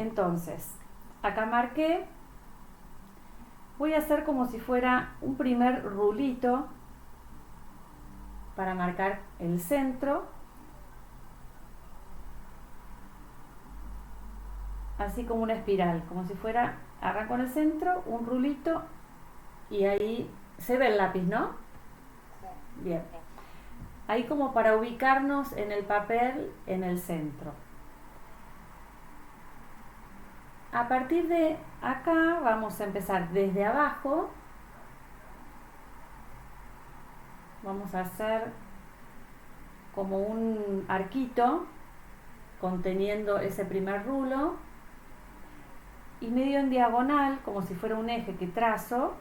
Entonces, acá marqué, voy a hacer como si fuera un primer rulito para marcar el centro, así como una espiral, como si fuera, arranco en el centro, un rulito y ahí se ve el lápiz, ¿no? Bien. Ahí como para ubicarnos en el papel en el centro. A partir de acá vamos a empezar desde abajo. Vamos a hacer como un arquito conteniendo ese primer rulo y medio en diagonal, como si fuera un eje que trazo,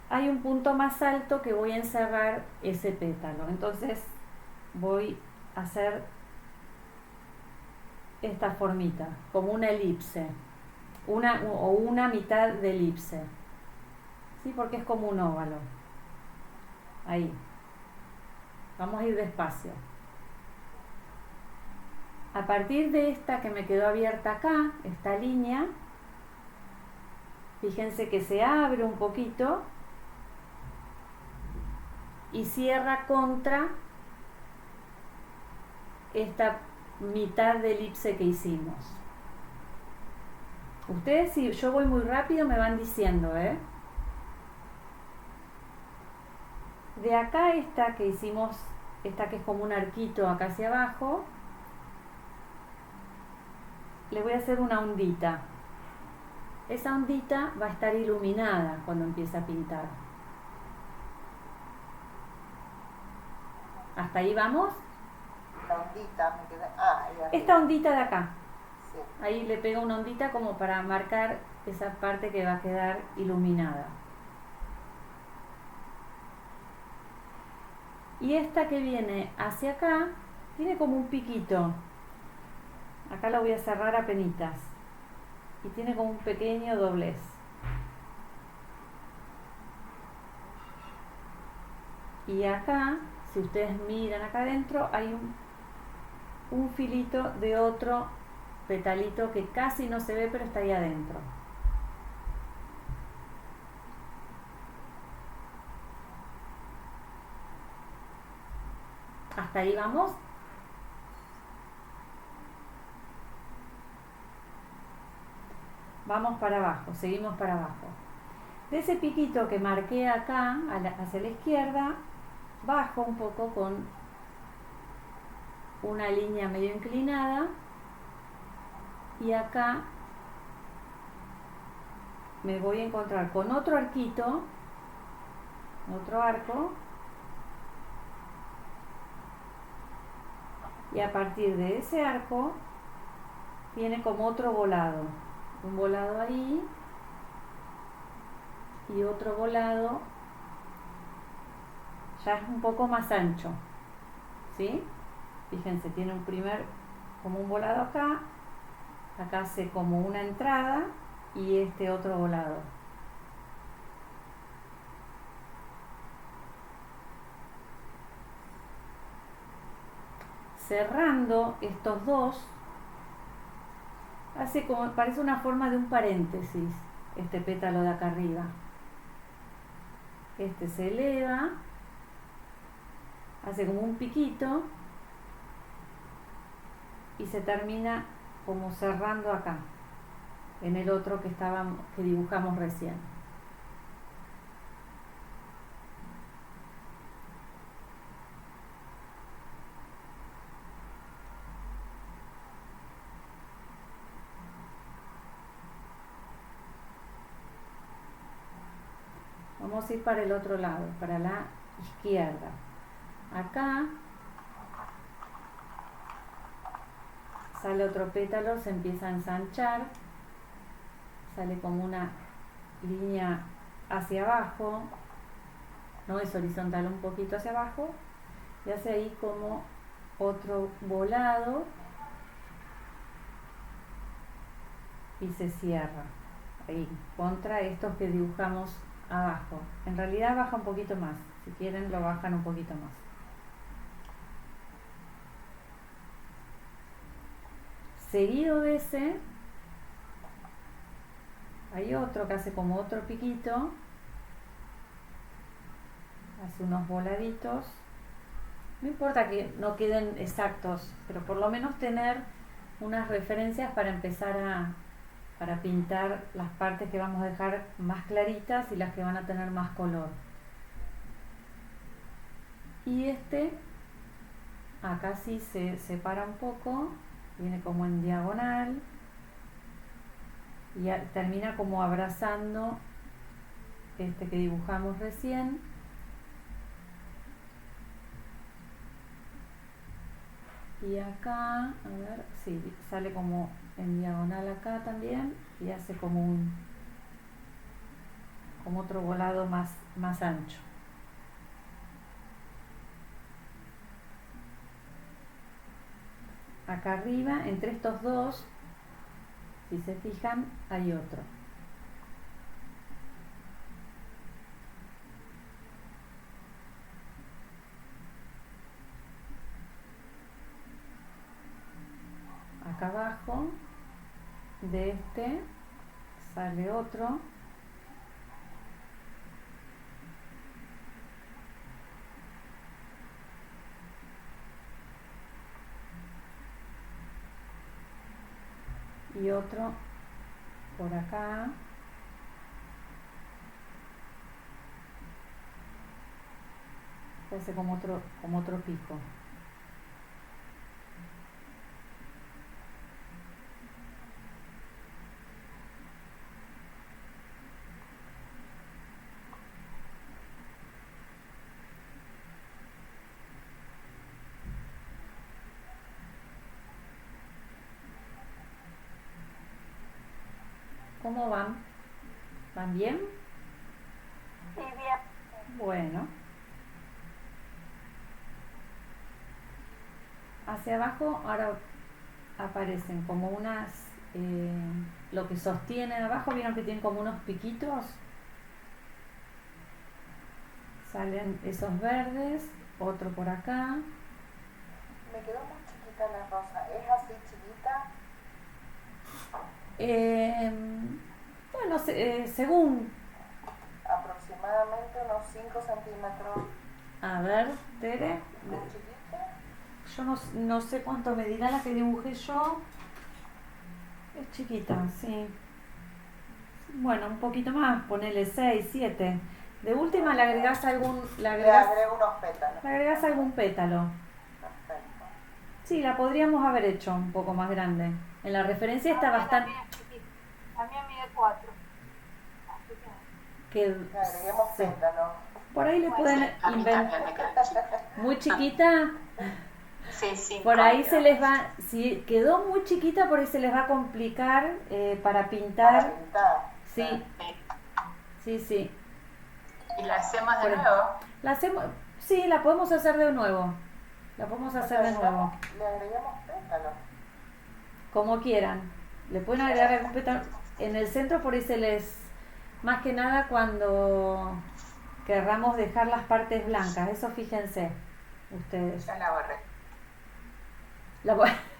hay un punto más alto que voy a encerrar ese pétalo. Entonces voy a hacer esta formita, como una elipse, una mitad de elipse, ¿sí? Porque es como un óvalo. Ahí. Vamos a ir despacio. A partir de esta que me quedó abierta acá, esta línea, fíjense que se abre un poquito y cierra contra esta mitad de elipse que hicimos. Ustedes, si yo voy muy rápido, me van diciendo, De acá esta que hicimos, esta que es como un arquito acá hacia abajo, le voy a hacer una ondita. Esa ondita va a estar iluminada cuando empiece a pintar. ¿Hasta ahí vamos? La ondita me queda. Esta ondita de acá. Sí. Ahí le pego una ondita como para marcar esa parte que va a quedar iluminada. Y esta que viene hacia acá tiene como un piquito. Acá la voy a cerrar a penitas. Y tiene como un pequeño doblez. Y acá, si ustedes miran acá adentro, hay un filito de otro petalito que casi no se ve, pero está ahí adentro. ¿Hasta ahí vamos? Vamos para abajo, seguimos para abajo. De ese piquito que marqué acá, hacia la izquierda, bajo un poco con una línea medio inclinada y acá me voy a encontrar con otro arquito, otro arco, y a partir de ese arco tiene como otro volado, un volado ahí y otro volado ya es un poco más ancho, ¿sí? Fíjense, tiene como un volado acá hace como una entrada y este otro volado. Cerrando estos dos, parece una forma de un paréntesis, este pétalo de acá arriba. Este se eleva, hace como un piquito y se termina como cerrando acá, en el otro que dibujamos recién. Vamos a ir para el otro lado, para la izquierda. Acá sale otro pétalo, se empieza a ensanchar, sale como una línea hacia abajo, no es horizontal, un poquito hacia abajo, y hace ahí como otro volado y se cierra ahí contra estos que dibujamos abajo. En realidad baja un poquito más, si quieren lo bajan un poquito más. Seguido de ese, hay otro que hace como otro piquito, hace unos voladitos. No importa que no queden exactos, pero por lo menos tener unas referencias para empezar para pintar las partes que vamos a dejar más claritas y las que van a tener más color. Y acá sí se separa un poco, viene como en diagonal y termina como abrazando este que dibujamos recién. Y acá, a ver, sí, sale como en diagonal acá también y hace como otro volado más ancho. Acá arriba, entre estos dos, si se fijan, hay otro. Acá abajo de sale otro. Y otro por acá. Se hace como otro pico. ¿Cómo van? ¿Van bien? Sí, bien. Bueno. Hacia abajo ahora aparecen como lo que sostiene abajo, vieron que tienen como unos piquitos. Salen esos verdes, otro por acá. Me quedó muy chiquita la rosa. ¿Es así chiquita? Bueno, según. Aproximadamente unos 5 centímetros. A ver, Tere. ¿Muy chiquita? Yo no sé cuánto medirá la que dibujé yo. Es chiquita, sí. Bueno, un poquito más, ponele 6, 7. De última le agregás algún. Le agrego unos pétalos. Le agregás algún pétalo. Perfecto. Sí, la podríamos haber hecho un poco más grande. En la referencia está bastante. A mí mide 4. Que Le agreguemos sí. pétalos. Por ahí le pueden A mí inventar. también me queda chiquita. Muy chiquita. Sí, sí. Por ahí se les va. Si quedó muy chiquita, por ahí se les va a complicar para pintar. Para pintar. Sí, Sí. sí. ¿Y la hacemos de Bueno. nuevo? La hacemos. Sí, la podemos hacer de nuevo. La podemos hacer de nuevo. Le agregamos pétalos. Como quieran. Le pueden agregar algún pétalo. En el centro por ahí se les. Más que nada cuando querramos dejar las partes blancas. Eso fíjense ustedes. Ya la borré.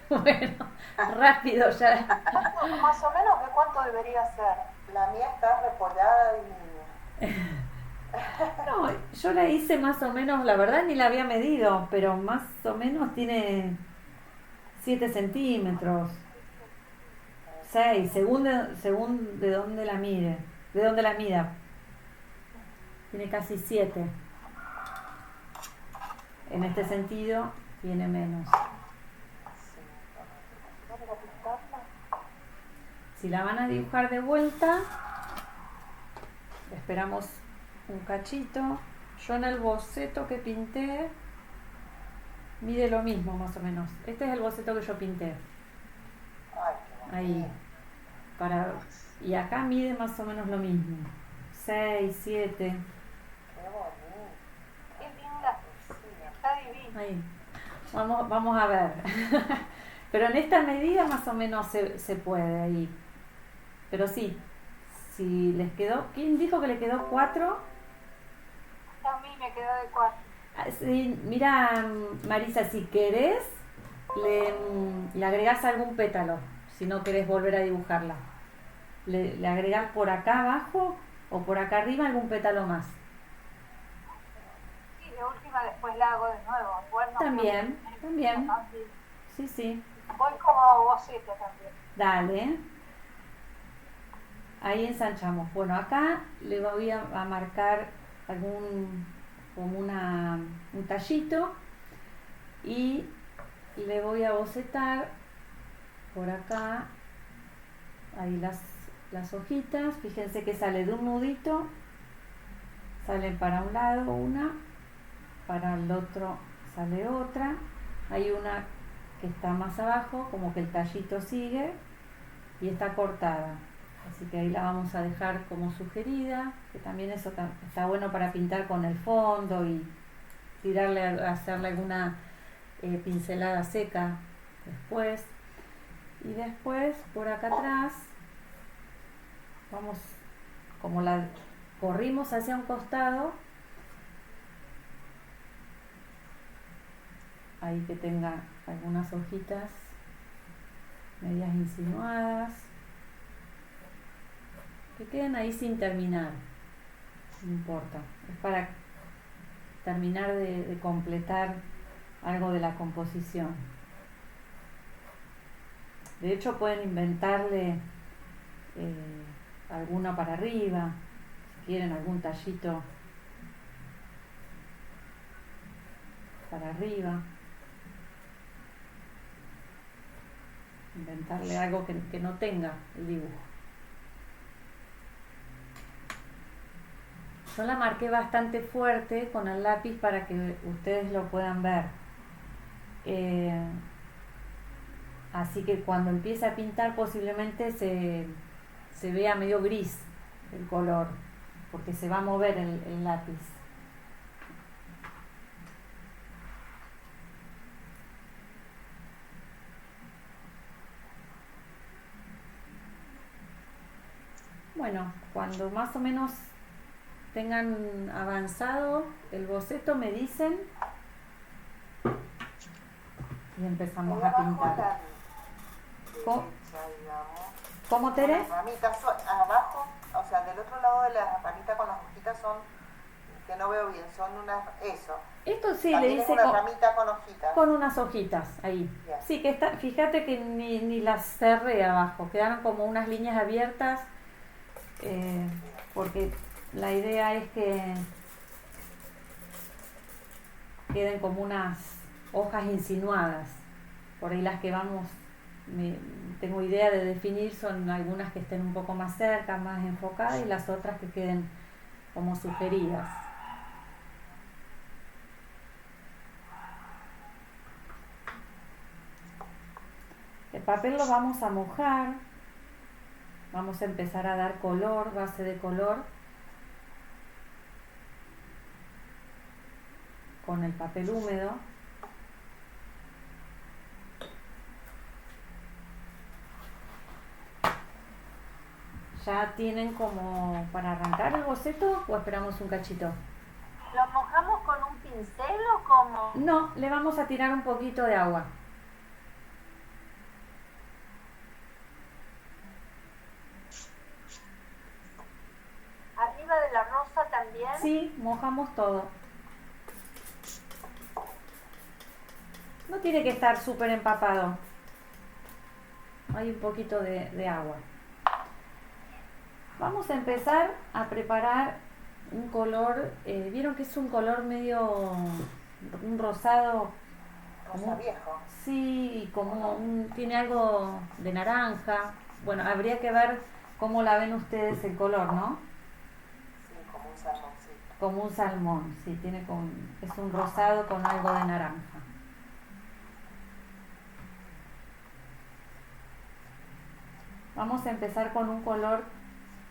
Bueno, rápido ya. Más o menos, ¿de cuánto debería ser? La mía está repollada y... No, yo la hice más o menos, la verdad ni la había medido, pero más o menos tiene 7 centímetros. 6, según de dónde la mide. De dónde la mida. Tiene casi 7. En este sentido, tiene menos. Si la van a dibujar de vuelta, esperamos un cachito. Yo en el boceto que pinté, mide lo mismo más o menos. Este es el boceto que yo pinté. Ay, qué Ahí. Y acá mide más o menos lo mismo. 6, 7. Qué bonito. Qué linda. Está divina. Ahí. Vamos a ver. Pero en esta medida más o menos se puede ahí. Pero sí, si les quedó. ¿Quién dijo que le quedó 4? A mí me quedó de 4. Sí, mira, Marisa, si querés, le agregás algún pétalo, si no querés volver a dibujarla. Le agregás por acá abajo o por acá arriba algún pétalo más. Sí, de última después la hago de nuevo. Igual no También, creo que- también. no, sí. Sí, sí. Voy como boceto también. Dale. Ahí ensanchamos. Bueno, acá le voy a marcar como un tallito y le voy a bocetar por acá, ahí las hojitas. Fíjense que sale de un nudito, salen para un lado una, para el otro sale otra, hay una que está más abajo, como que el tallito sigue y está cortada. Así que ahí la vamos a dejar como sugerida, que también eso está bueno para pintar con el fondo y hacerle alguna pincelada seca después. Y después por acá atrás, vamos, como la corrimos hacia un costado, ahí que tenga algunas hojitas medias insinuadas, que queden ahí sin terminar, no importa, es para terminar de completar algo de la composición. De hecho pueden inventarle alguna para arriba, si quieren algún tallito para arriba, inventarle algo que no tenga el dibujo. Yo la marqué bastante fuerte con el lápiz para que ustedes lo puedan ver. Así que cuando empiece a pintar posiblemente se vea medio gris el color, porque se va a mover el lápiz. Bueno, cuando más o menos tengan avanzado el boceto me dicen y empezamos a pintar. ¿Cómo, Tere? Las ramitas abajo, o sea, del otro lado de la ramita con las hojitas son, que no veo bien, son unas, eso. Esto sí, también le es dice una ramita con hojitas. con unas hojitas ahí. Bien. Sí, que está, fíjate que ni las cerré abajo, quedaron como unas líneas abiertas, porque la idea es que queden como unas hojas insinuadas. Por ahí las que tengo idea de definir son algunas que estén un poco más cerca, más enfocadas, y las otras que queden como sugeridas. El papel lo vamos a mojar, vamos a empezar a dar color, base de color, con el papel húmedo. ¿Ya tienen como para arrancar el boceto o esperamos un cachito? ¿Lo mojamos con un pincel o como? No, le vamos a tirar un poquito de agua. ¿Arriba de la rosa también? Sí, mojamos todo. No tiene que estar súper empapado. Hay un poquito de agua. Vamos a empezar a preparar un color, vieron que es un color medio, un rosado. Rosa viejo. Sí, tiene algo de naranja. Bueno, habría que ver cómo la ven ustedes el color, ¿no? Sí, como un salmoncito. Como un salmón, sí, es un rosado con algo de naranja. Vamos a empezar con un color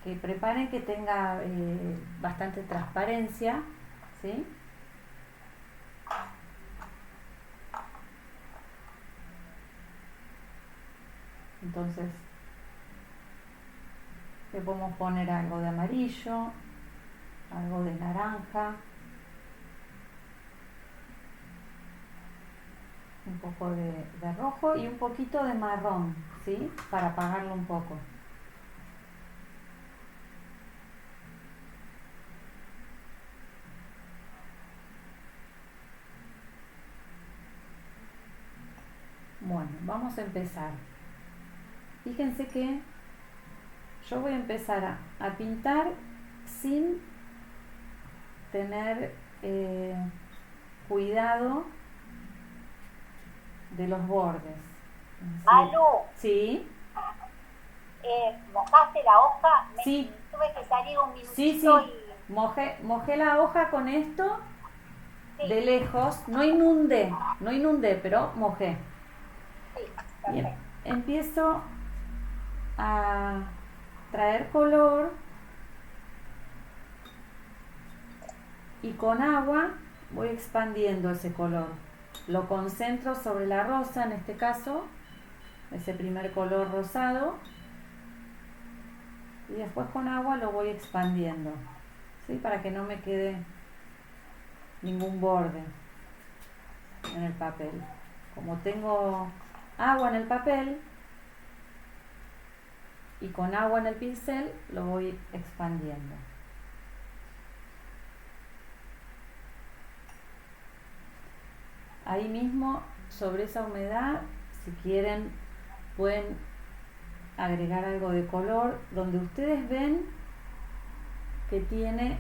que preparen que tenga bastante transparencia, ¿sí? Entonces le podemos poner algo de amarillo, algo de naranja, un poco de rojo y un poquito de marrón, ¿sí? Para apagarlo un poco. Bueno, vamos a empezar. Fíjense que yo voy a empezar a pintar sin tener cuidado de los bordes. ¿Sí? Malu, ¿Sí? mojaste la hoja, Sí. tuve que salir un minutito Sí, y... mojé la hoja con esto Sí. de lejos, no inundé, pero mojé. Sí, Y perfecto. empiezo a traer color y con agua voy expandiendo ese color. Lo concentro sobre la rosa, en este caso, ese primer color rosado, y después con agua lo voy expandiendo, ¿sí? Para que no me quede ningún borde en el papel. Como tengo agua en el papel y con agua en el pincel, lo voy expandiendo. Ahí mismo, sobre esa humedad, si quieren, pueden agregar algo de color donde ustedes ven que tiene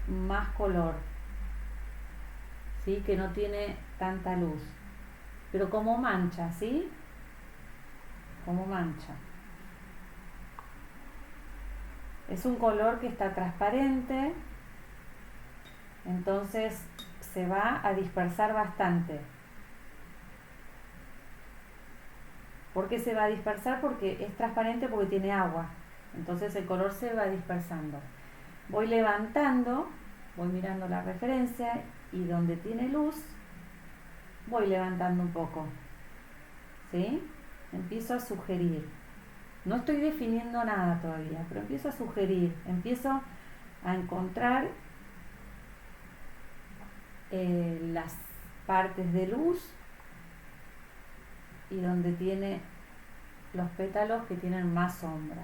más color, ¿sí? Que no tiene tanta luz, pero como mancha, ¿sí? Como mancha. Es un color que está transparente, entonces se va a dispersar bastante. ¿Por qué se va a dispersar? Porque es transparente, porque tiene agua. Entonces el color se va dispersando. Voy levantando, voy mirando la referencia y donde tiene luz, voy levantando un poco. ¿Sí? Empiezo a sugerir. No estoy definiendo nada todavía, pero empiezo a sugerir, empiezo a encontrar las partes de luz y donde tiene los pétalos que tienen más sombra.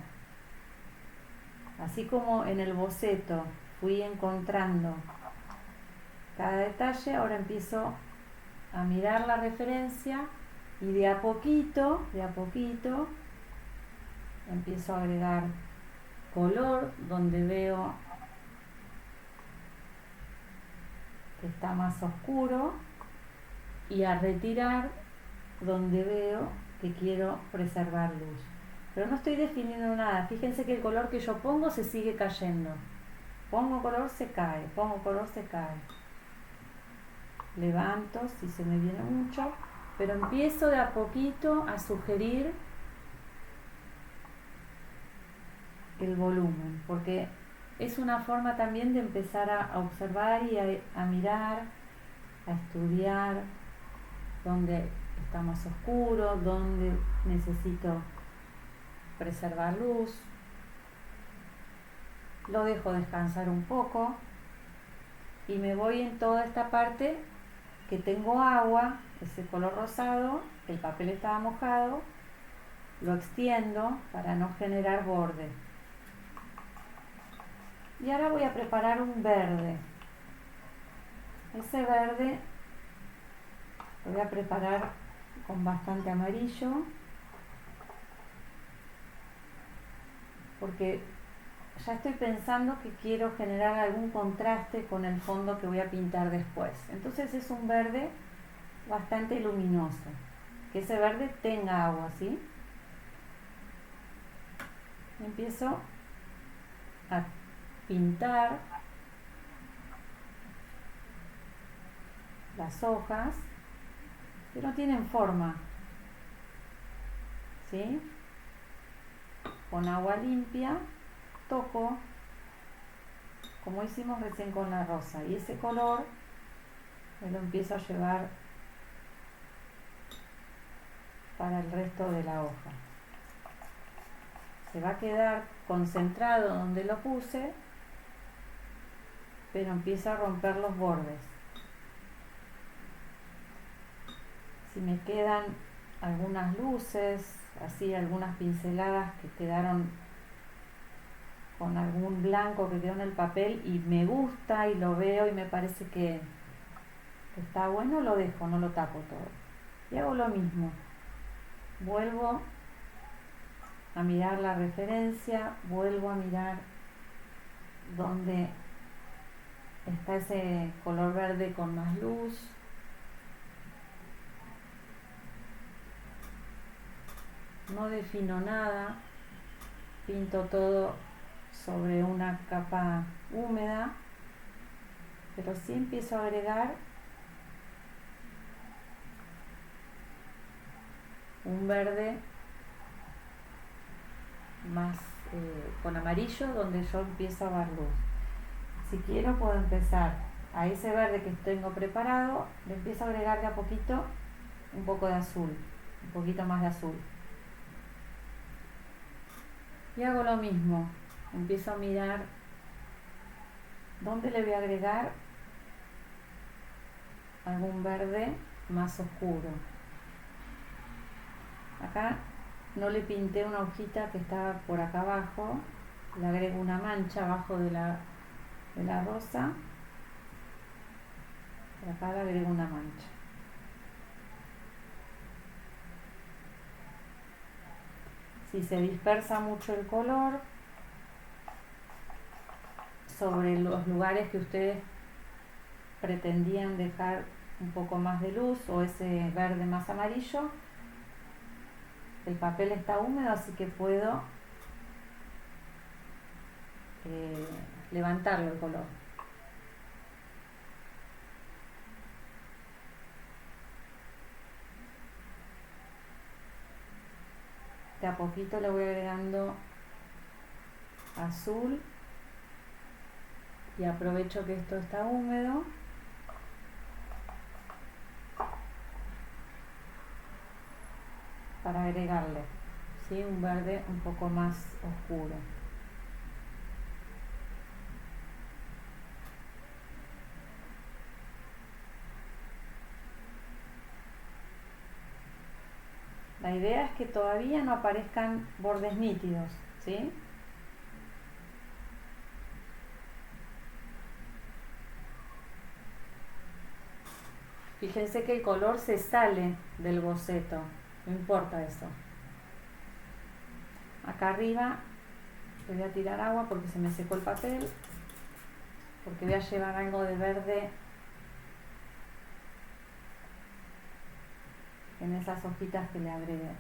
Así como en el boceto fui encontrando cada detalle, ahora empiezo a mirar la referencia y de a poquito empiezo a agregar color donde veo que está más oscuro y a retirar donde veo que quiero preservar luz. Pero no estoy definiendo nada. Fíjense que el color que yo pongo se sigue cayendo. Pongo color, se cae. Pongo color, se cae. Levanto si se me viene mucho, pero empiezo de a poquito a sugerir el volumen, porque es una forma también de empezar a observar y a mirar, a estudiar dónde está más oscuro, dónde necesito preservar luz. Lo dejo descansar un poco y me voy en toda esta parte que tengo agua, ese color rosado, el papel estaba mojado, lo extiendo para no generar borde. Y ahora voy a preparar un verde. Ese verde lo voy a preparar con bastante amarillo, porque ya estoy pensando que quiero generar algún contraste con el fondo que voy a pintar después. Entonces es un verde bastante luminoso, que ese verde tenga agua, ¿sí? Empiezo a pintar las hojas que no tienen forma, ¿sí? Con agua limpia toco como hicimos recién con la rosa y ese color me lo empiezo a llevar para el resto de la hoja. Se va a quedar concentrado donde lo puse, pero empieza a romper los bordes. Si me quedan algunas luces, así algunas pinceladas que quedaron con algún blanco que quedó en el papel y me gusta y lo veo y me parece que está bueno, lo dejo, no lo tapo todo. Y hago lo mismo. Vuelvo a mirar la referencia, vuelvo a mirar dónde está ese color verde con más luz. No defino nada, pinto todo sobre una capa húmeda, pero sí empiezo a agregar un verde más con amarillo, donde yo empiezo a ver luz. Si quiero puedo empezar a ese verde que tengo preparado, le empiezo a agregar de a poquito un poco de azul, un poquito más de azul. Y hago lo mismo, empiezo a mirar dónde le voy a agregar algún verde más oscuro. Acá no le pinté una hojita que estaba por acá abajo, le agrego una mancha abajo de la rosa, por acá le agrego una mancha. Si se dispersa mucho el color sobre los lugares que ustedes pretendían dejar un poco más de luz o ese verde más amarillo, el papel está húmedo, así que puedo levantarlo el color. De a poquito le voy agregando azul y aprovecho que esto está húmedo para agregarle, ¿sí?, un verde un poco más oscuro. La idea es que todavía no aparezcan bordes nítidos, ¿sí? Fíjense que el color se sale del boceto, no importa eso. Acá arriba le voy a tirar agua porque se me secó el papel, porque voy a llevar algo de verde en esas hojitas que le agregué.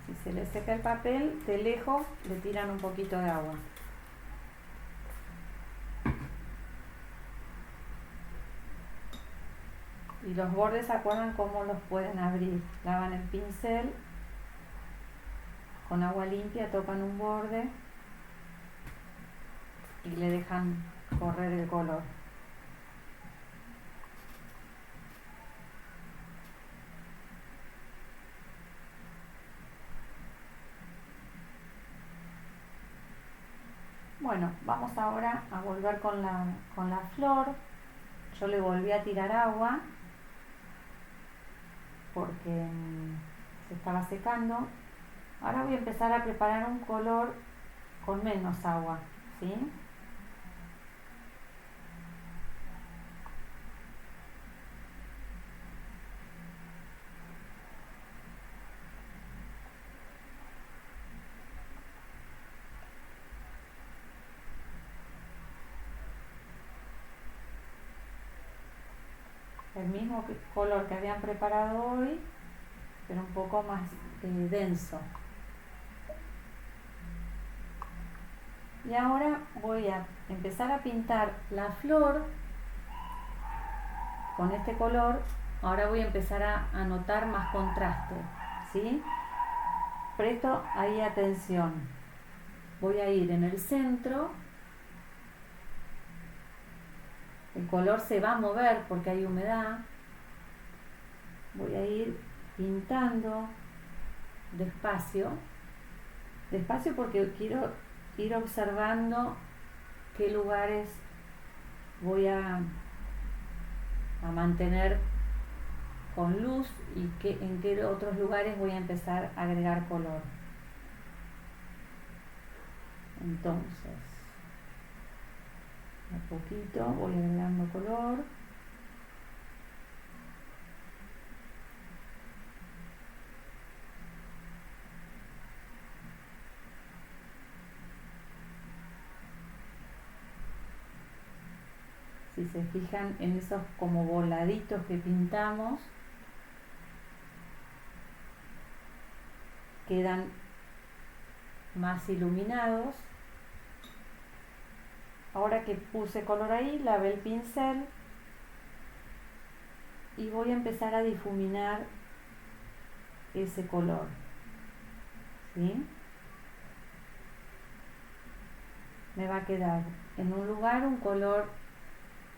Si se le seca el papel, de lejos le tiran un poquito de agua. Y los bordes, ¿se acuerdan cómo los pueden abrir? Lavan el pincel con agua limpia, tocan un borde y le dejan correr el color. Bueno, vamos ahora a volver con la flor. Yo le volví a tirar agua porque se estaba secando. Ahora voy a empezar a preparar un color con menos agua, ¿sí? El mismo color que habían preparado hoy, pero un poco más denso. Y ahora voy a empezar a pintar la flor con este color. Ahora voy a empezar a notar más contraste, ¿sí? Presto ahí atención. Voy a ir en el centro. El color se va a mover porque hay humedad. Voy a ir pintando despacio. Despacio porque quiero ir observando qué lugares voy a mantener con luz y en qué otros lugares voy a empezar a agregar color. Entonces, a poquito voy agregando color. Si se fijan en esos como voladitos que pintamos, quedan más iluminados. Ahora que puse color ahí, lavé el pincel y voy a empezar a difuminar ese color, ¿sí? Me va a quedar en un lugar un color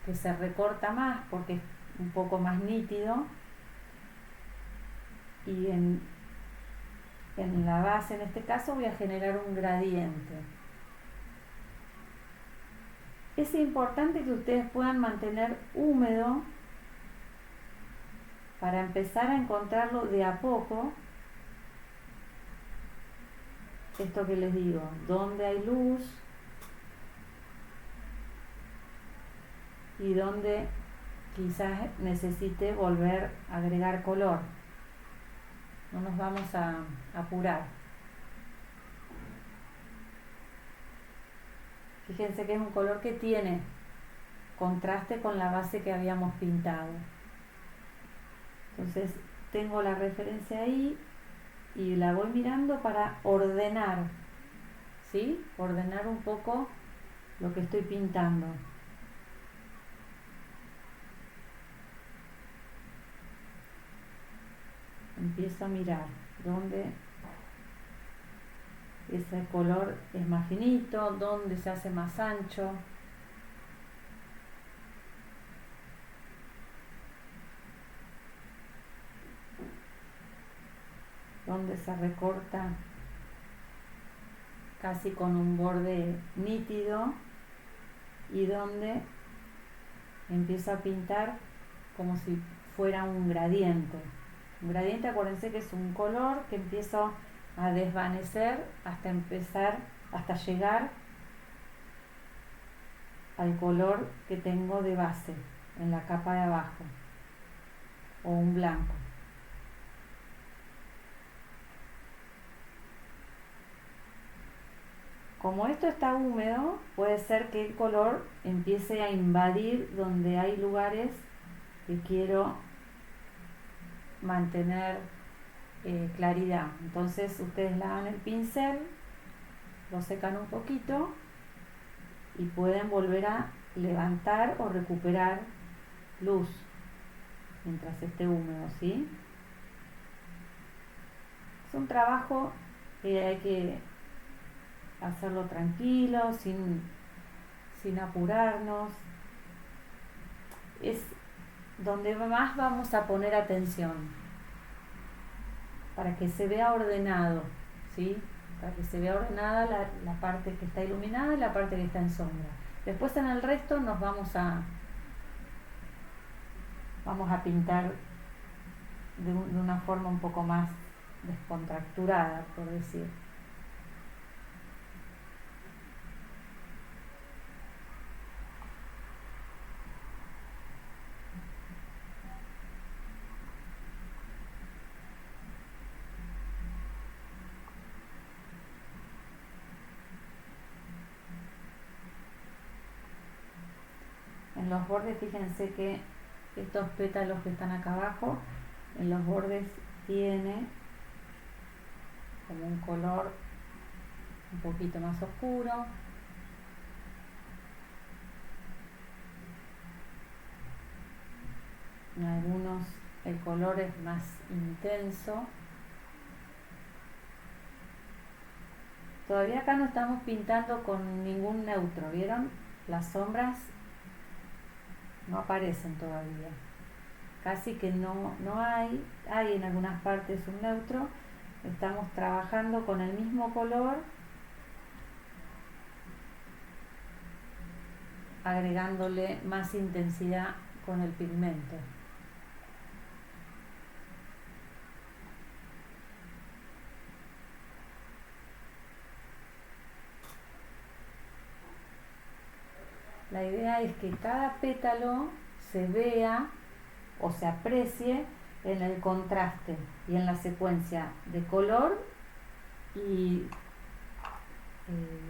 que se recorta más porque es un poco más nítido, y en la base, en este caso, voy a generar un gradiente. Es importante que ustedes puedan mantener húmedo para empezar a encontrarlo de a poco. Esto que les digo, donde hay luz y donde quizás necesite volver a agregar color. No nos vamos a apurar. Fíjense que es un color que tiene contraste con la base que habíamos pintado. Entonces tengo la referencia ahí y la voy mirando para ordenar, ¿sí? Ordenar un poco lo que estoy pintando. Empiezo a mirar dónde ese color es más finito, dónde se hace más ancho. Dónde se recorta casi con un borde nítido y donde empiezo a pintar como si fuera un gradiente. Un gradiente, acuérdense que es un color que empiezo a desvanecer hasta llegar al color que tengo de base en la capa de abajo, o un blanco. Como esto está húmedo, puede ser que el color empiece a invadir donde hay lugares que quiero mantener claridad. Entonces ustedes lavan el pincel, lo secan un poquito y pueden volver a levantar o recuperar luz mientras esté húmedo, ¿sí? Es un trabajo que hay que hacerlo tranquilo, sin apurarnos. Es donde más vamos a poner atención para que se vea ordenado, ¿sí? Para que se vea ordenada la parte que está iluminada y la parte que está en sombra. Después en el resto nos vamos a pintar de una forma un poco más descontracturada, por decir. En los bordes, fíjense que estos pétalos que están acá abajo, en los bordes tiene como un color un poquito más oscuro, En algunos el color es más intenso. Todavía acá no estamos pintando con ningún neutro, ¿vieron? Las sombras no aparecen todavía. Casi que no hay en algunas partes un neutro. Estamos trabajando con el mismo color, agregándole más intensidad con el pigmento. La idea es que cada pétalo se vea o se aprecie en el contraste y en la secuencia de color y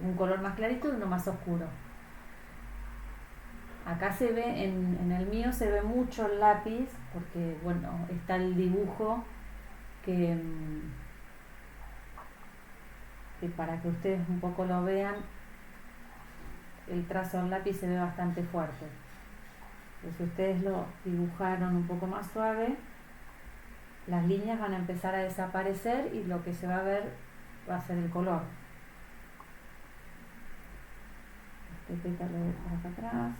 un color más clarito y uno más oscuro. Acá se ve, en el mío se ve mucho el lápiz porque bueno, está el dibujo que para que ustedes un poco lo vean, el trazo del lápiz se ve bastante fuerte. Entonces, si ustedes lo dibujaron un poco más suave, las líneas van a empezar a desaparecer y lo que se va a ver va a ser el color. Este pétalo por acá atrás.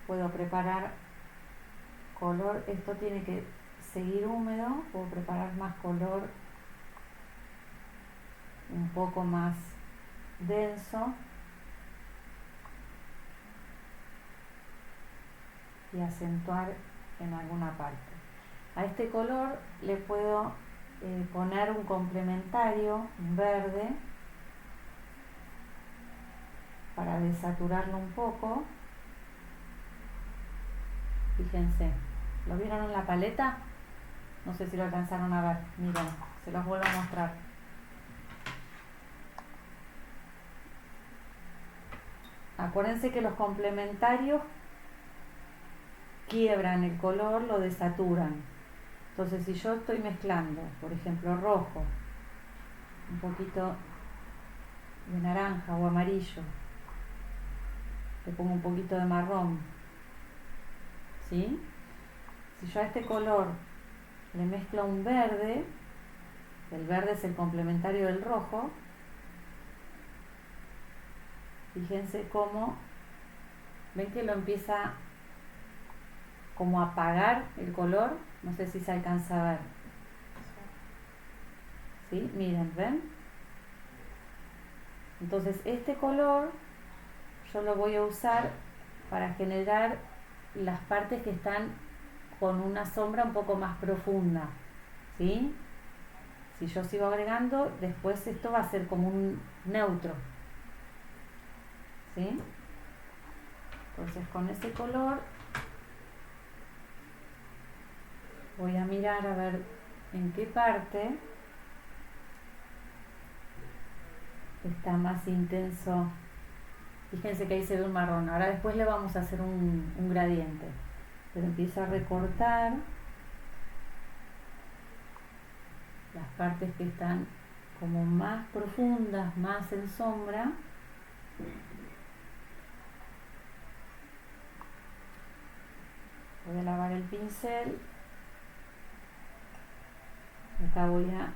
Puedo preparar color, esto tiene que seguir húmedo, puedo preparar más color un poco más denso y acentuar en alguna parte. A este color le puedo poner un complementario, un verde, para desaturarlo un poco. Fíjense, ¿lo vieron en la paleta? No sé si lo alcanzaron a ver. Miren, se los vuelvo a mostrar. Acuérdense que los complementarios quiebran el color, lo desaturan. Entonces, si yo estoy mezclando, por ejemplo, rojo, un poquito de naranja o amarillo, le pongo un poquito de marrón, ¿sí? Si yo a este color le mezclo un verde, el verde es el complementario del rojo, fíjense cómo, ven que lo empieza como a apagar el color, no sé si se alcanza a ver. ¿Sí? Miren, ¿ven? Entonces este color yo lo voy a usar para generar las partes que están con una sombra un poco más profunda, ¿sí? Si yo sigo agregando, después esto va a ser como un neutro, ¿sí? Entonces con ese color voy a mirar a ver en qué parte está más intenso. Fíjense que ahí se ve un marrón. Ahora después le vamos a hacer un gradiente. Pero empiezo a recortar las partes que están como más profundas, más en sombra. Voy a lavar el pincel. Acá voy a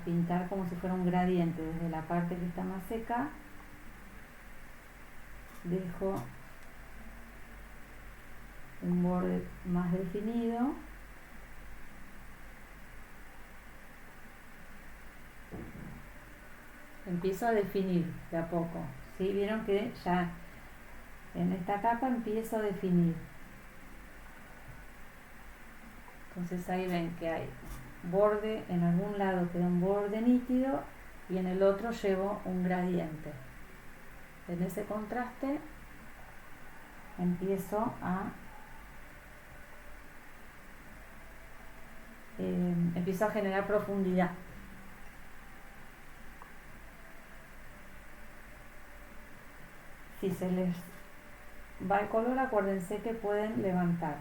pintar como si fuera un gradiente desde la parte que está más seca. Dejo un borde más definido. Empiezo a definir de a poco, ¿sí? Vieron que ya en esta capa empiezo a definir. Entonces ahí ven que hay borde, en algún lado queda un borde nítido y en el otro llevo un gradiente. En ese contraste empiezo a generar profundidad. Si se les va el color, acuérdense que pueden levantar.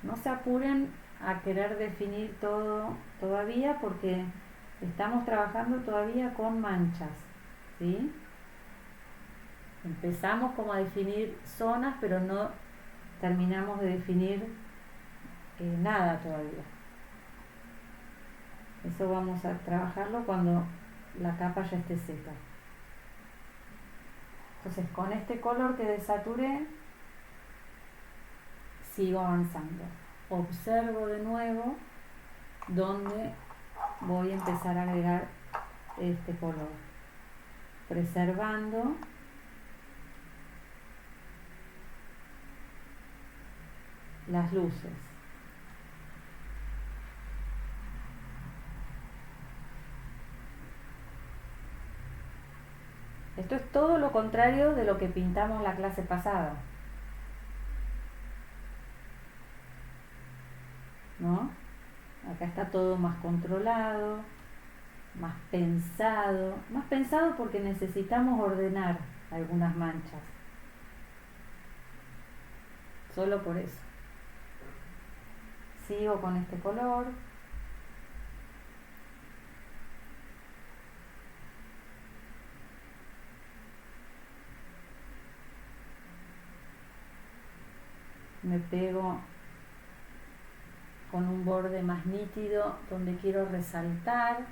No se apuren a querer definir todo todavía, porque estamos trabajando todavía con manchas, ¿sí? Empezamos como a definir zonas, pero no terminamos de definir nada todavía. Eso vamos a trabajarlo cuando la capa ya esté seca. Entonces, con este color que desaturé, sigo avanzando. Observo de nuevo dónde voy a empezar a agregar este color, preservando las luces. Esto es todo lo contrario de lo que pintamos la clase pasada, ¿no? Acá está todo más controlado, más pensado porque necesitamos ordenar algunas manchas. Solo por eso. Sigo con este color. Me pego con un borde más nítido donde quiero resaltar.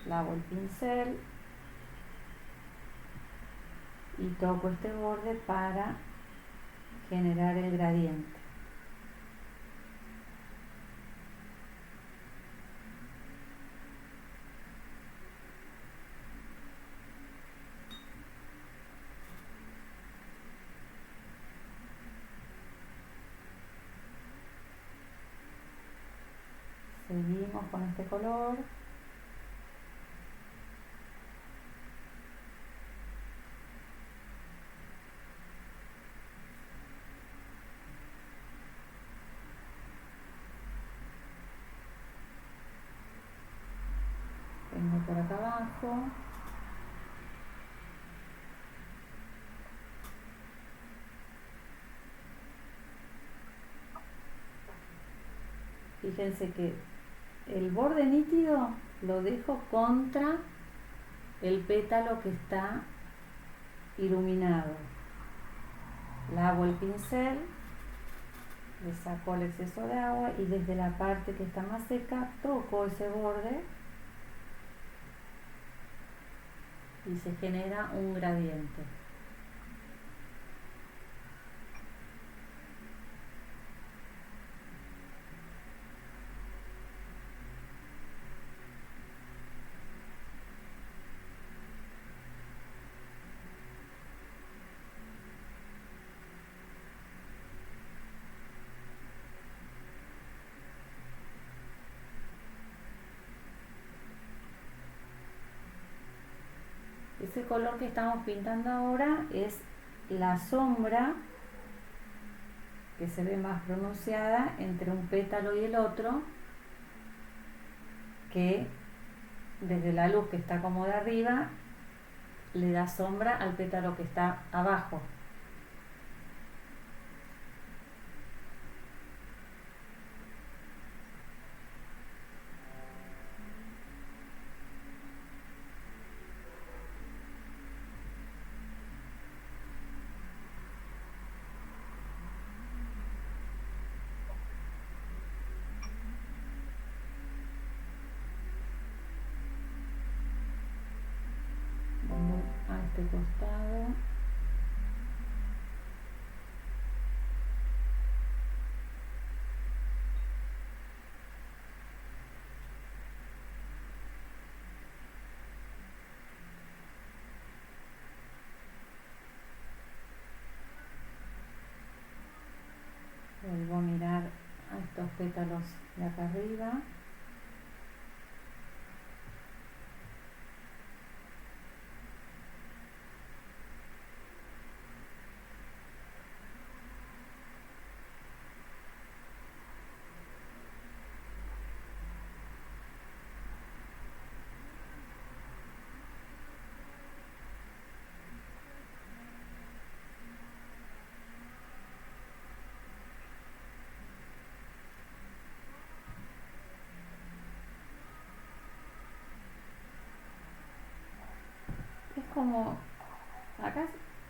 Lavo el pincel y toco este borde para generar el gradiente. Seguimos con este color. Vengo por acá abajo. Fíjense que el borde nítido lo dejo contra el pétalo que está iluminado. Lavo el pincel, le saco el exceso de agua y desde la parte que está más seca toco ese borde y se genera un gradiente. Ese color que estamos pintando ahora es la sombra que se ve más pronunciada entre un pétalo y el otro, que desde la luz que está como de arriba le da sombra al pétalo que está abajo. A este costado. Vuelvo a mirar pétalos de acá arriba. Es como, acá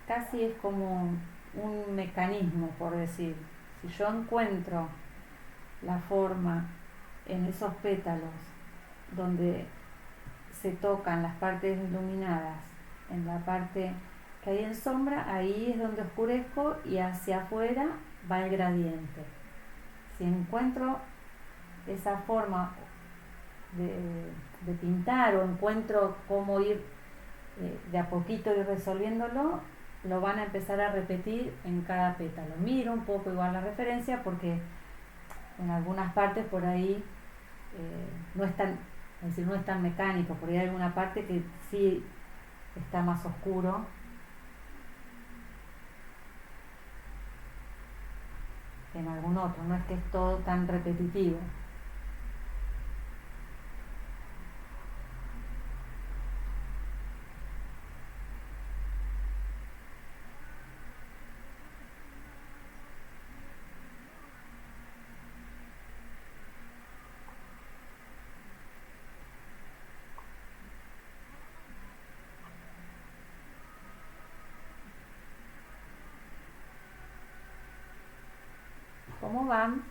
casi es como un mecanismo, por decir. Si yo encuentro la forma en esos pétalos donde se tocan las partes iluminadas, en la parte que hay en sombra, ahí es donde oscurezco y hacia afuera va el gradiente. Si encuentro esa forma de pintar o encuentro cómo ir de a poquito ir resolviéndolo, lo van a empezar a repetir en cada pétalo. Miro un poco igual la referencia porque en algunas partes por ahí no es tan, es decir, no es tan mecánico, por ahí hay alguna parte que sí está más oscuro que en algún otro, no es que es todo tan repetitivo. ¿Cómo van?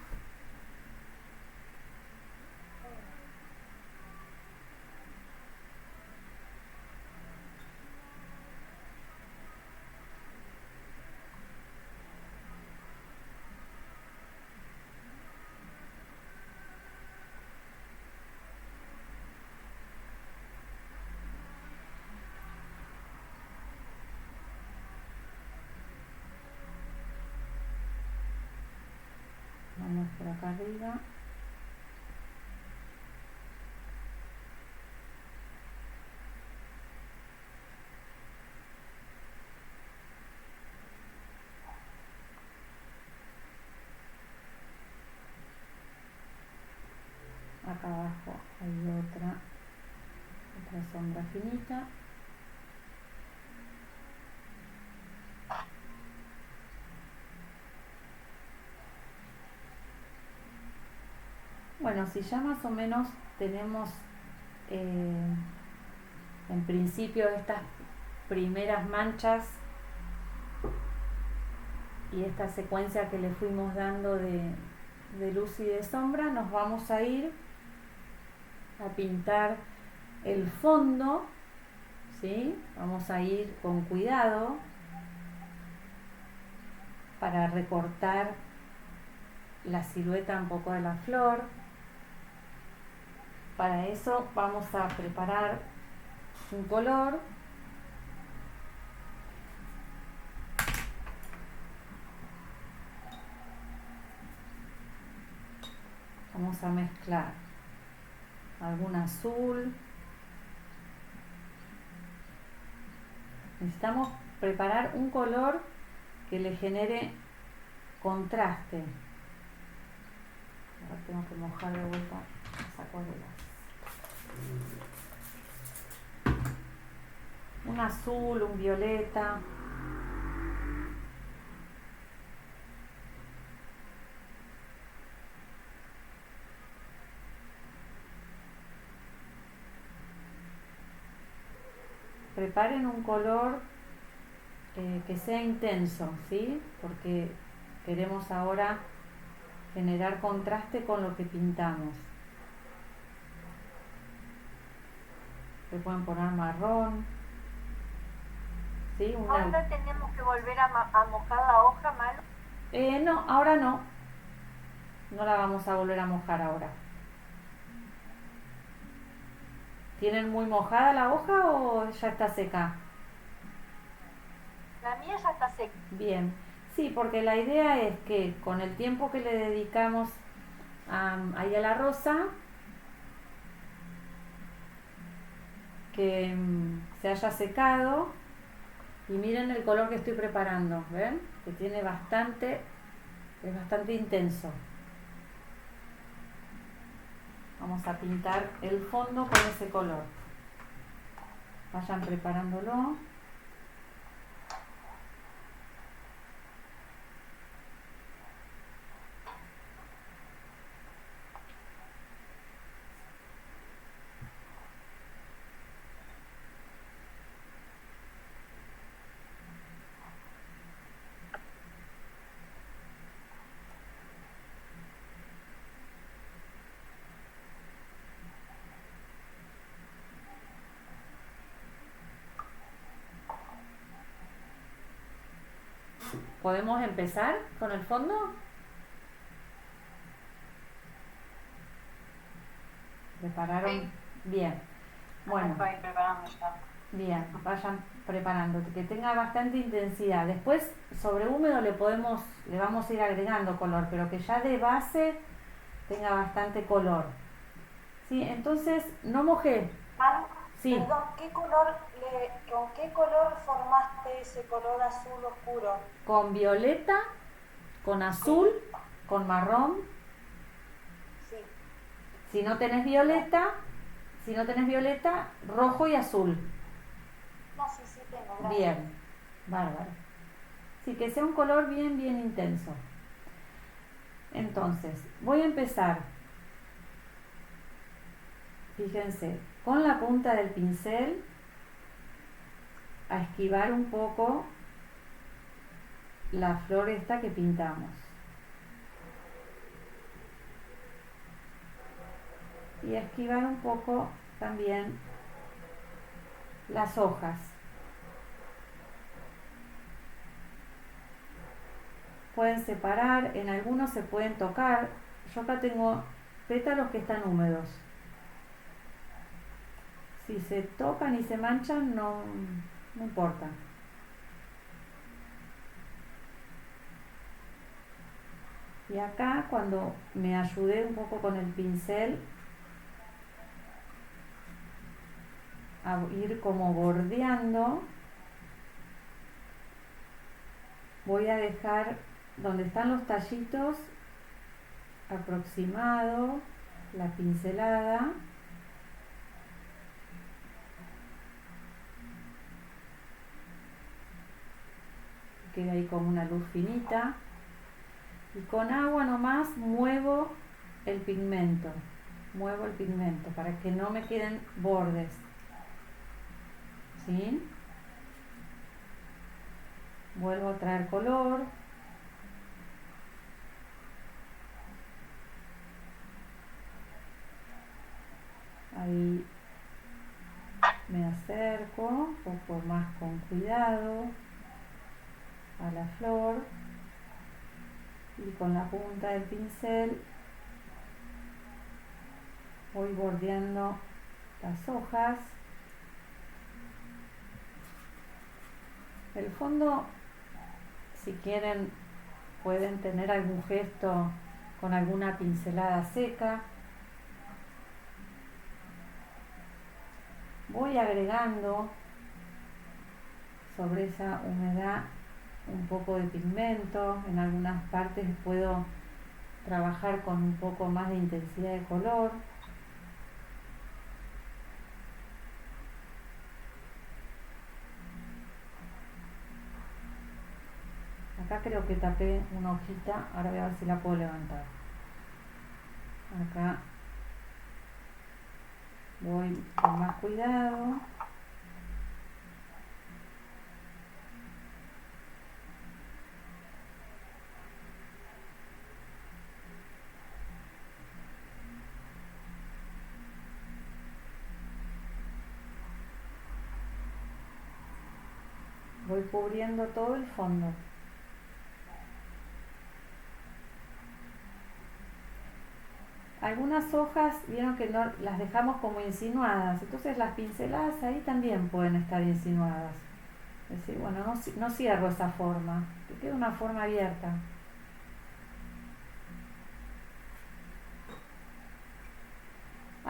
Vamos por acá arriba. Acá abajo hay otra sombra finita. Bueno, si ya más o menos tenemos en principio estas primeras manchas y esta secuencia que le fuimos dando de luz y de sombra, nos vamos a ir a pintar el fondo, ¿sí? Vamos a ir con cuidado para recortar la silueta un poco de la flor. Para eso vamos a preparar un color. Vamos a mezclar algún azul. Necesitamos preparar un color que le genere contraste. Ahora tengo que mojar de vuelta las acuarelas. Un azul, un violeta. Preparen un color que sea intenso, ¿sí? Porque queremos ahora generar contraste con lo que pintamos. Se pueden poner marrón, ¿sí? ¿Ahora tenemos que volver a mojar la hoja, Malu? No, ahora no. No la vamos a volver a mojar ahora. ¿Tienen muy mojada la hoja o ya está seca? La mía ya está seca. Bien, sí, porque la idea es que con el tiempo que le dedicamos ahí a la rosa que se haya secado y miren el color que estoy preparando, ¿ven? Que tiene bastante, es bastante intenso. Vamos a pintar el fondo con ese color. Vayan preparándolo. ¿Podemos empezar con el fondo? ¿Prepararon? Sí. Bien. Bueno, Estoy preparando ya. bien, vayan preparando, que tenga bastante intensidad. Después, sobre húmedo le vamos a ir agregando color, pero que ya de base tenga bastante color. ¿Sí? Entonces, no mojé. Manu, Sí. perdón, ¿con qué color formaste ese color azul oscuro? Con violeta, con azul, con marrón. Sí. Si no tenés violeta, rojo y azul. No, sí tengo, gracias. Bien, bárbaro. Sí, que sea un color bien, bien intenso. Entonces, voy a empezar. Fíjense, con la punta del pincel a esquivar un poco la flor esta que pintamos. Y a esquivar un poco también las hojas. Pueden separar, en algunos se pueden tocar. Yo acá tengo pétalos que están húmedos. Si se tocan y se manchan, no importa. Y acá, cuando me ayudé un poco con el pincel a ir como bordeando, voy a dejar donde están los tallitos aproximado la pincelada. Queda ahí como una luz finita. Y con agua nomás muevo el pigmento. Muevo el pigmento para que no me queden bordes. ¿Sí? Vuelvo a traer color. Ahí me acerco un poco más con cuidado a la flor y con la punta del pincel voy bordeando las hojas. El fondo, si quieren, pueden tener algún gesto con alguna pincelada seca. Voy agregando sobre esa humedad un poco de pigmento. En algunas partes puedo trabajar con un poco más de intensidad de color. Acá creo que tapé una hojita, ahora voy a ver si la puedo levantar. Acá voy con más cuidado. Voy cubriendo todo el fondo. Algunas hojas, vieron que no las dejamos como insinuadas, entonces las pinceladas ahí también pueden estar insinuadas. Es decir, bueno, no cierro esa forma, que queda una forma abierta.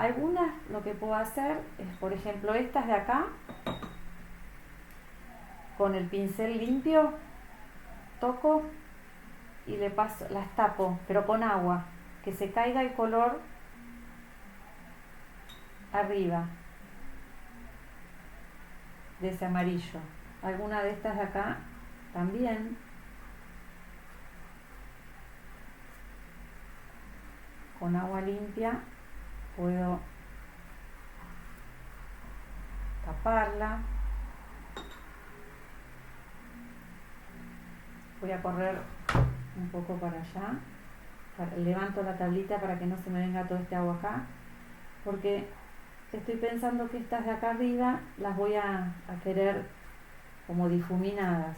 Algunas lo que puedo hacer es, por ejemplo, estas de acá, con el pincel limpio, toco y le paso, las tapo, pero con agua, que se caiga el color arriba de ese amarillo. Alguna de estas de acá también. Con agua limpia puedo taparla. Voy a correr un poco para allá. Levanto la tablita para que no se me venga todo este agua acá, porque estoy pensando que estas de acá arriba las voy a querer como difuminadas.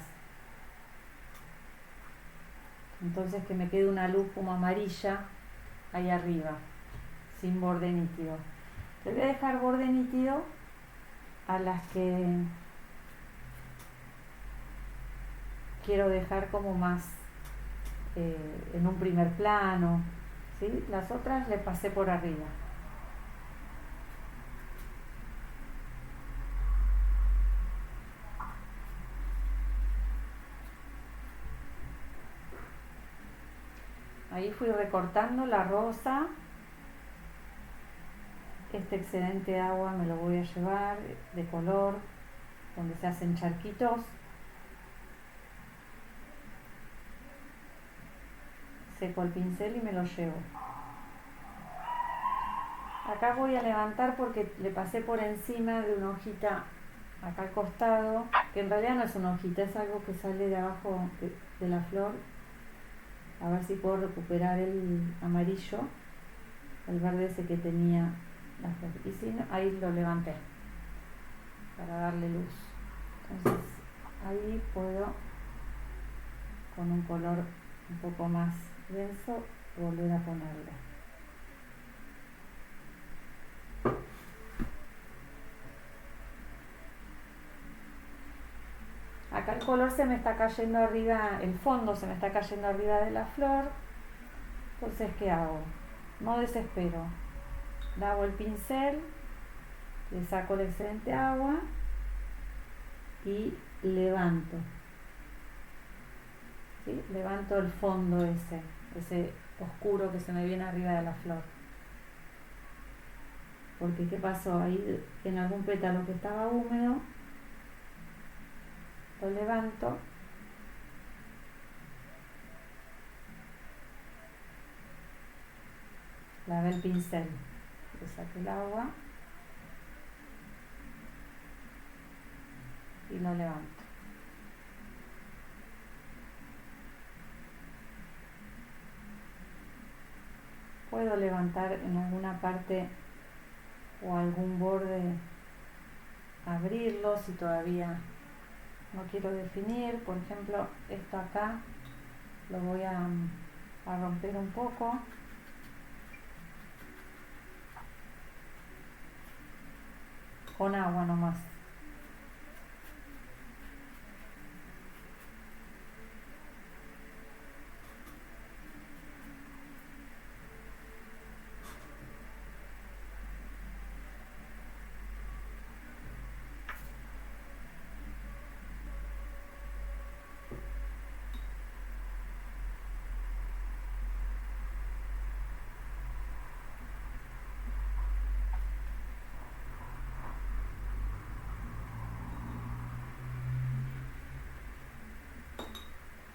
Entonces que me quede una luz como amarilla ahí arriba, sin borde nítido. Le voy a dejar borde nítido a las que quiero dejar como más en un primer plano, ¿sí? Las otras le pasé por arriba. Ahí fui recortando la rosa. Este excedente de agua me lo voy a llevar de color, donde se hacen charquitos. Seco el pincel y me lo llevo. Acá voy a levantar porque le pasé por encima de una hojita acá al costado, que en realidad no es una hojita, es algo que sale de abajo de la flor. A ver si puedo recuperar el amarillo, el verde ese que tenía la flor. Y si no, ahí lo levanté para darle luz. Entonces ahí puedo, con un color un poco más denso, volver a ponerle. Acá el color se me está cayendo arriba, el fondo se me está cayendo arriba de la flor. Entonces, ¿qué hago? No desespero. Lavo el pincel, le saco el excedente agua y levanto. ¿Sí? Levanto el fondo ese oscuro que se me viene arriba de la flor. Porque ¿qué pasó? Ahí en algún pétalo que estaba húmedo, lo levanto lavé el pincel, le saqué el agua y lo levanto. Puedo levantar en alguna parte o algún borde, abrirlo si todavía no quiero definir. Por ejemplo, esto acá lo voy a romper un poco. Con agua nomás.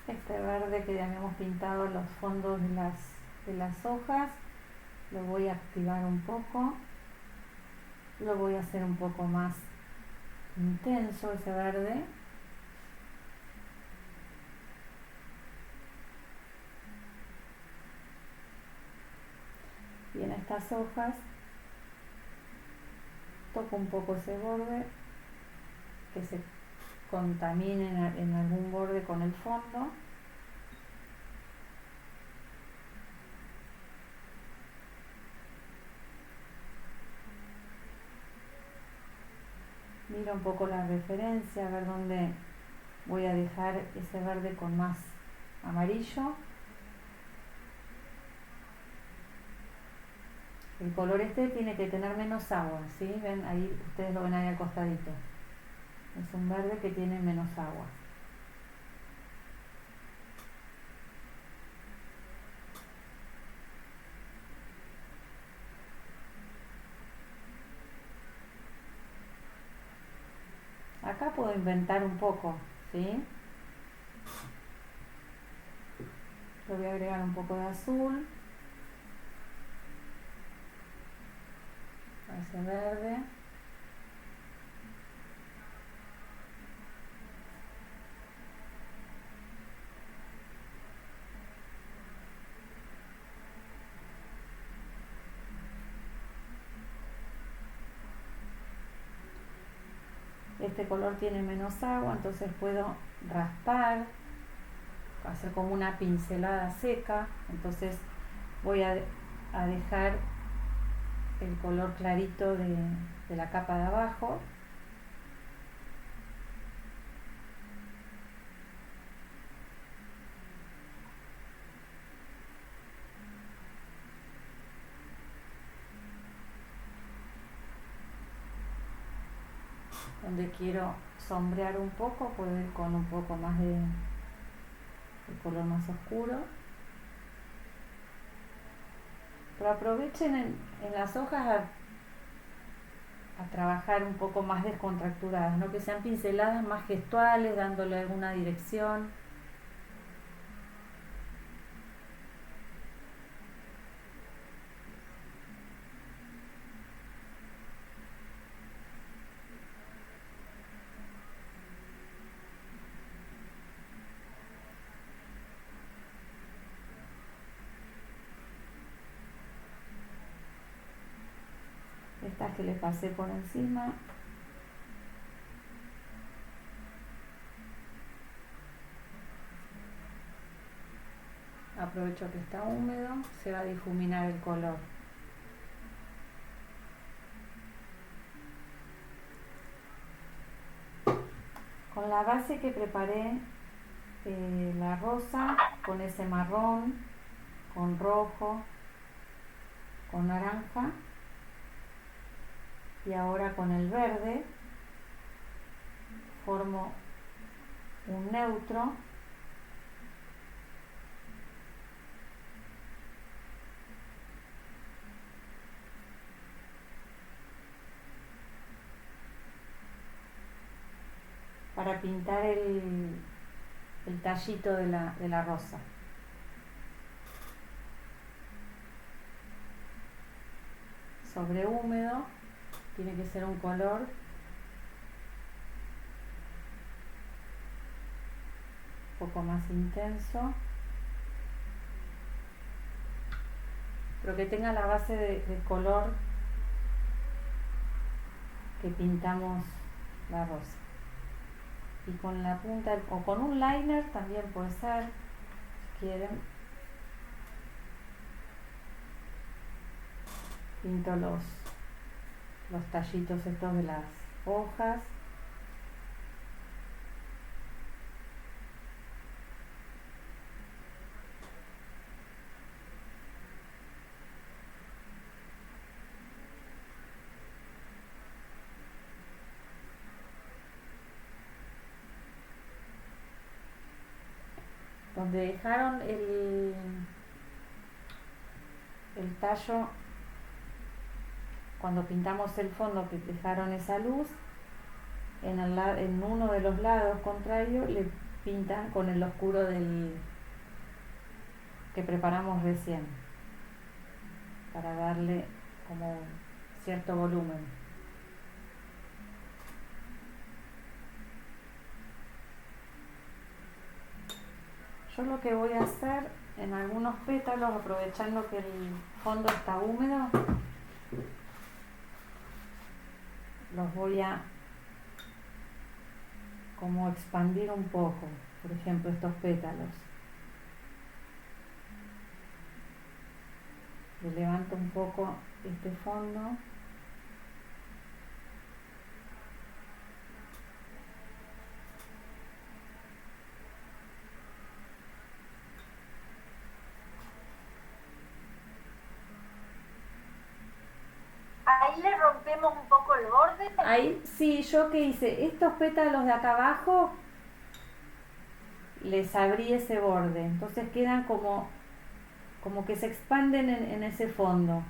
Este verde que ya habíamos pintado los fondos de las hojas, lo voy a activar un poco, lo voy a hacer un poco más intenso ese verde. Y en estas hojas toco un poco ese borde, que se contamine en algún borde con el fondo. Miro un poco la referencia, a ver dónde voy a dejar ese verde con más amarillo. El color este tiene que tener menos agua, ¿sí? Ven ahí, ustedes lo ven ahí al costadito. Es un verde que tiene menos agua. Acá puedo inventar un poco, ¿sí? Le voy a agregar un poco de azul. A ese verde. Este color tiene menos agua, entonces puedo raspar, hacer como una pincelada seca. Entonces voy a dejar el color clarito de la capa de abajo. Donde quiero sombrear un poco, puedo ir con un poco más de color más oscuro. Pero aprovechen en las hojas a trabajar un poco más descontracturadas, ¿no? Que sean pinceladas más gestuales, dándole alguna dirección. Estas que le pasé por encima. Aprovecho que está húmedo, se va a difuminar el color. Con la base que preparé, la rosa, con ese marrón, con rojo, con naranja, y ahora con el verde formo un neutro para pintar el tallito de la rosa. Sobre húmedo, tiene que ser un color un poco más intenso, pero que tenga la base del color que pintamos la rosa. Y con la punta, o con un liner también puede ser, si quieren. Pinto los tallitos estos de las hojas. Donde dejaron el tallo, cuando pintamos el fondo, que dejaron esa luz, en uno de los lados contrarios le pintan con el oscuro que preparamos recién, para darle como cierto volumen. Yo lo que voy a hacer en algunos pétalos, aprovechando que el fondo está húmedo, los voy a como expandir un poco. Por ejemplo, estos pétalos. Le levanto un poco este fondo. ahí le rompemos un poco el borde. Ahí, sí, yo que hice, estos pétalos de acá abajo, les abrí ese borde, entonces quedan como que se expanden en ese fondo,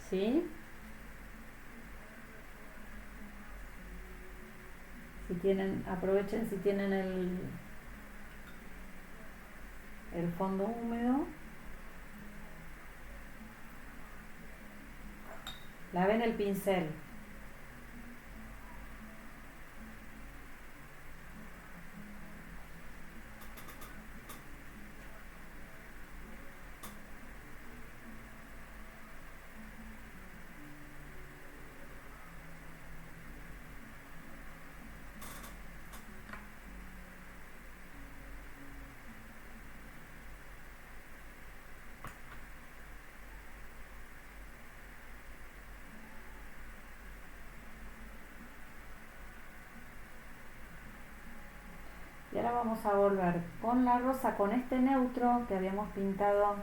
¿sí? Si tienen, aprovechen si tienen el fondo húmedo. Laven el pincel. Y ahora vamos a volver con la rosa, con este neutro que habíamos pintado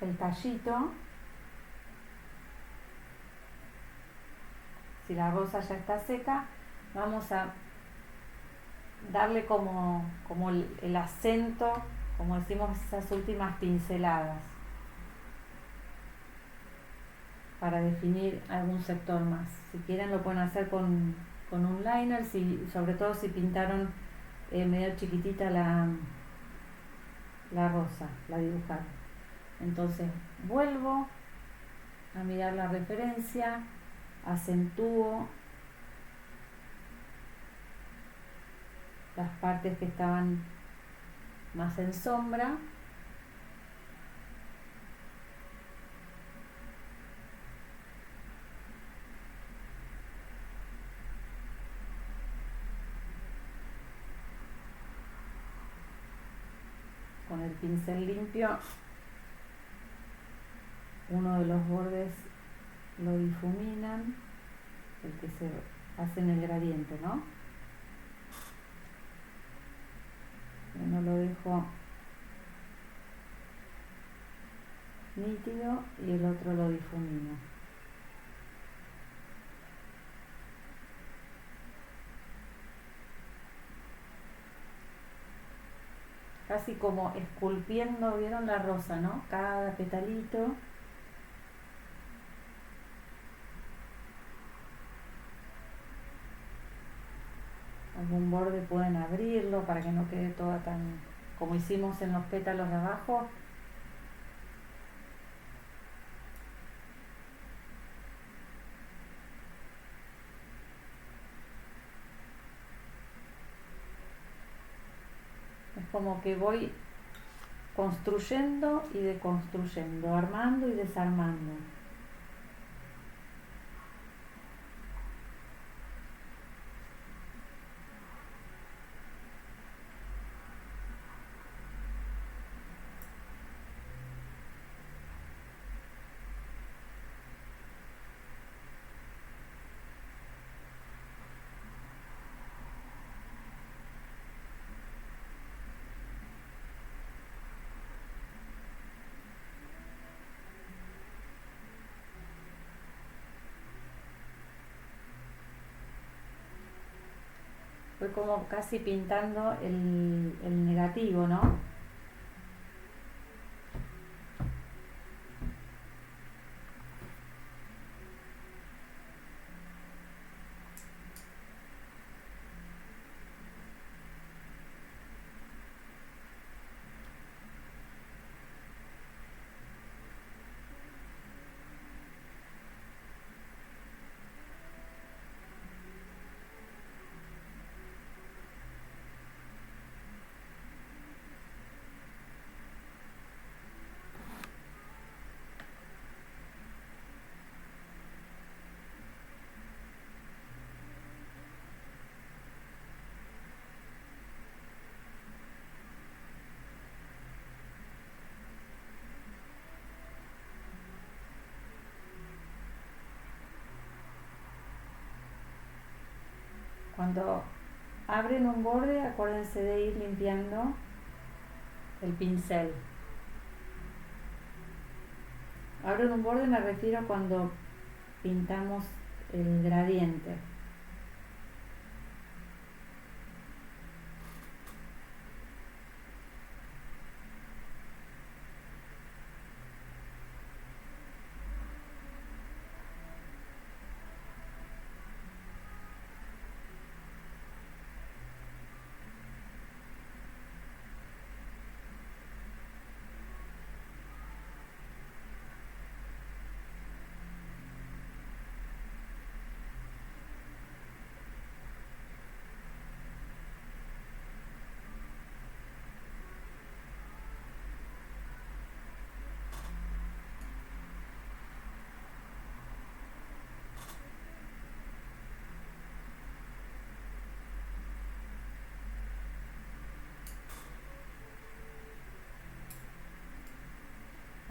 el tallito. Si la rosa ya está seca, vamos a darle como el acento, como decimos, esas últimas pinceladas para definir algún sector más. Si quieren lo pueden hacer con un liner, sobre todo si pintaron medio chiquitita la rosa, la dibujaron. Entonces vuelvo a mirar la referencia, acentúo las partes que estaban más en sombra. Con el pincel limpio, uno de los bordes lo difuminan, el que se hace en el gradiente, ¿no? Uno lo dejo nítido y el otro lo difumino. Casi como esculpiendo, ¿vieron la rosa, no? Cada petalito. Algún borde pueden abrirlo para que no quede toda tan, como hicimos en los pétalos de abajo. Es como que voy construyendo y deconstruyendo, armando y desarmando. Fue como casi pintando el negativo, ¿no? Cuando abren un borde, acuérdense de ir limpiando el pincel. Abro en un borde me refiero cuando pintamos el gradiente.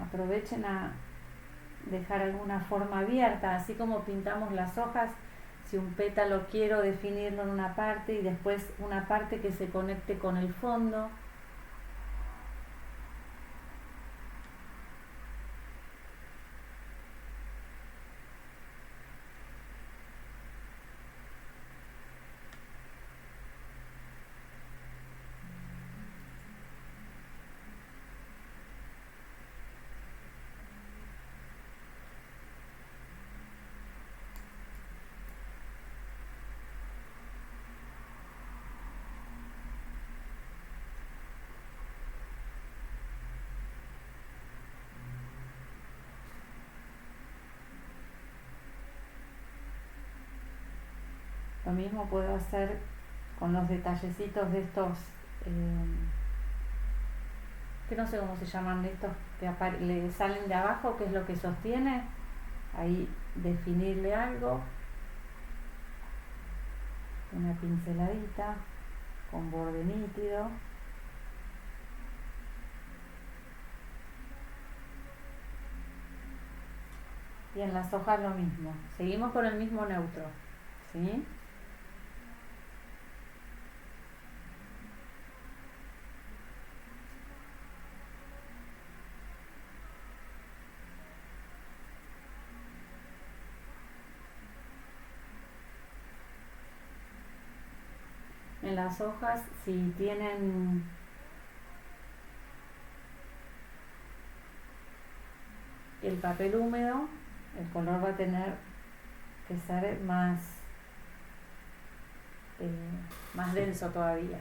Aprovechen a dejar alguna forma abierta, así como pintamos las hojas. Si un pétalo quiero definirlo en una parte y después una parte que se conecte con el fondo. Lo mismo puedo hacer con los detallecitos de estos, que no sé cómo se llaman, de estos que le salen de abajo, que es lo que sostiene. Ahí definirle algo, una pinceladita con borde nítido. Y en las hojas lo mismo, seguimos con el mismo neutro, ¿sí? En las hojas, si tienen el papel húmedo, el color va a tener que ser más denso todavía.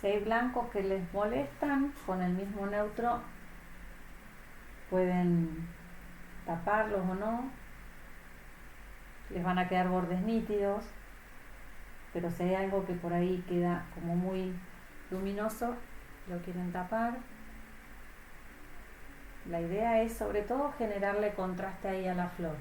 Si hay blancos que les molestan, con el mismo neutro pueden taparlos o no. Les van a quedar bordes nítidos, pero si hay algo que por ahí queda como muy luminoso, lo quieren tapar. La idea es sobre todo generarle contraste ahí a la flor.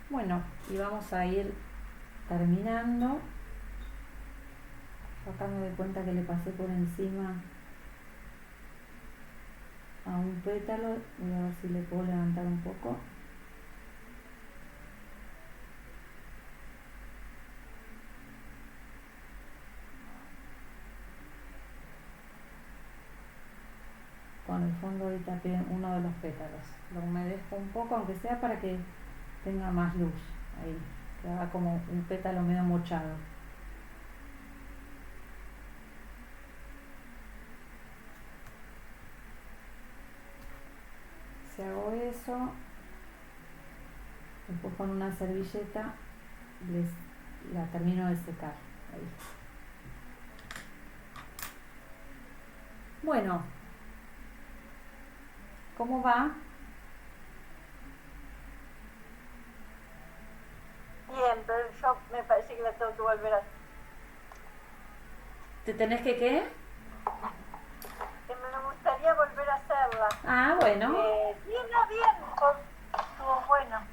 Bueno, y vamos a ir terminando. Yo acá me doy cuenta que le pasé por encima a un pétalo. Voy a ver si le puedo levantar un poco. Con el fondo ahí tapé uno de los pétalos. Lo humedezco un poco, aunque sea para que tenga más luz. Ahí queda como un pétalo medio mochado. paso, después con una servilleta la termino de secar. Ahí. Bueno, ¿cómo va? Bien, pero yo me parece que la tengo que volver a... ¿Te tenés que qué? Que me gustaría volver a hacerla. Ah, bueno. Bien, bien, estuvo bueno.